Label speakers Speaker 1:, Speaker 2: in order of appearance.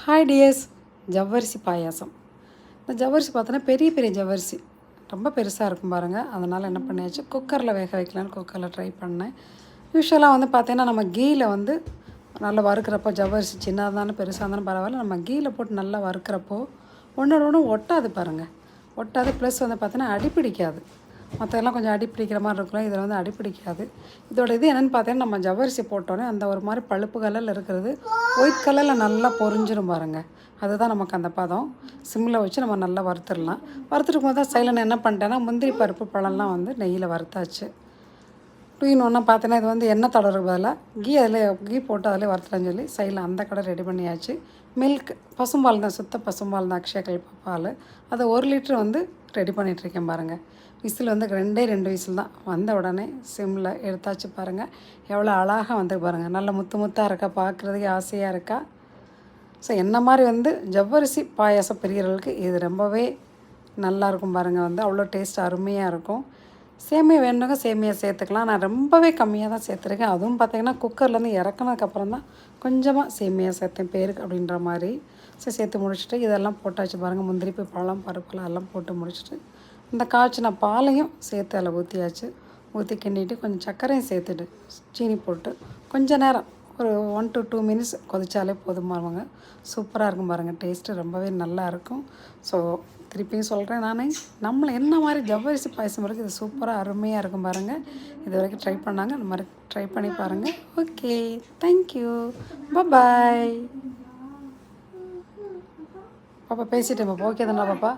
Speaker 1: Hi tears. ஜவ்வரிசி பாயாசம். இந்த ஜவ்வரிசி பார்த்தோன்னா பெரிய பெரிய ஜவ்வரிசி ரொம்ப பெருசாக இருக்கும் பாருங்கள். அதனால் என்ன பண்ணியாச்சு, குக்கரில் வேக வைக்கலான்னு குக்கரில் ட்ரை பண்ணேன். யூஸ்வலாக வந்து பார்த்திங்கன்னா நம்ம கீயில் வந்து நல்லா வறுக்கிறப்போ ஜவ்வரிசி சின்னதாக இருந்தாலும் பெருசாக இருந்தாலும் பரவாயில்ல, நம்ம கீயில் போட்டு நல்லா வறுக்கிறப்போ ஒன்றோட ஒன்று ஒட்டாது பாருங்கள். ஒட்டாது. ப்ளஸ் வந்து பார்த்தீங்கன்னா அடிப்பிடிக்காது. மற்றதெல்லாம் கொஞ்சம் அடிப்பிடிக்கிற மாதிரி இருக்கலாம், இதில் வந்து அடிப்பிடிக்காது. இதோட இது என்னென்னு பார்த்தீங்கன்னா, நம்ம ஜவ்வரிசி போட்டோன்னே அந்த ஒரு மாதிரி பழுப்பு கலரில் இருக்கிறது ஒயிட் கலரில் நல்லா பொரிஞ்சிடும் பாருங்கள். அதுதான் நமக்கு அந்த பதம். சிம்மில் வச்சு நம்ம நல்லா வறுத்துடலாம். வறுத்துட்டு போது தான் சைலண்ட் என்ன பண்ணிட்டேன்னா, முந்திரி பருப்பு பழம்லாம் வந்து நெய்யில் வறுத்தாச்சு. இன்னொன்று பார்த்தீங்கன்னா, இது வந்து எண்ணெய் தடவுறதுக்கு பதிலாக கீ போட்டு அதிலே வறுத்துலான்னு சொல்லி சைடில் அந்த கடை ரெடி பண்ணியாச்சு. மில்க் பசும்பால் தான், சுத்த பசும்பால் தான், அக்ஷய கல்ப பால். அதை 1 லிட்டர் வந்து ரெடி பண்ணிகிட்ருக்கேன் பாருங்கள். விசில் வந்து 2 விசில் தான். வந்த உடனே சிம்மில் எடுத்தாச்சு பாருங்கள். எவ்வளோ அழகாக வந்து பாருங்கள். நல்ல முத்து முத்தாக இருக்கா, பார்க்குறதுக்கே ஆசையாக இருக்கா. ஸோ என்ன மாதிரி வந்து ஜவ்வரிசி பாயாசம் பிரியர்களுக்கு இது ரொம்பவே நல்லாயிருக்கும் பாருங்கள். வந்து அவ்வளோ டேஸ்ட் அருமையாக இருக்கும். சேமியா வேணுங்க சேமியா சேர்த்துக்கலாம். நான் ரொம்பவே கம்மியாக தான் சேர்த்துருக்கேன். அதுவும் பார்த்திங்கன்னா குக்கர்லேருந்து இறக்குனதுக்கப்புறம் தான் கொஞ்சமாக சேமியா சேர்த்தேன் பேருக்கு அப்படின்ற மாதிரி. ஸோ சேர்த்து முடிச்சுட்டு இதெல்லாம் போட்டாச்சு பாருங்கள். முந்திரி பழம் பருப்பெல்லாம் எல்லாம் போட்டு முடிச்சுட்டு இந்த காய்ச்சின பாலையும் சேர்த்து அதில் ஊற்றியாச்சு. ஊற்றி கிண்டிட்டு கொஞ்சம் சர்க்கரையும் சேர்த்துட்டு சீனி போட்டு கொஞ்சம் நேரம் ஒரு 1 to 2 மினிட்ஸ் கொதிச்சாலே போதுமானவங்க. சூப்பராக இருக்கும் பாருங்கள். டேஸ்ட்டு ரொம்பவே நல்லாயிருக்கும். ஸோ திருப்பியும் சொல்கிறேன், நம்மளை என்ன மாதிரி ஜவ்வரிசி பாயசம் இருக்குது, இது சூப்பராக அருமையாக இருக்கும் பாருங்கள். இது வரைக்கும் ட்ரை பண்ணாங்க, இந்த மாதிரி ட்ரை பண்ணி பாருங்கள். ஓகே, தேங்க்யூ, பாய். பாப்பா பேசிட்டேன் பாப்பா. ஓகே தானே பாப்பா?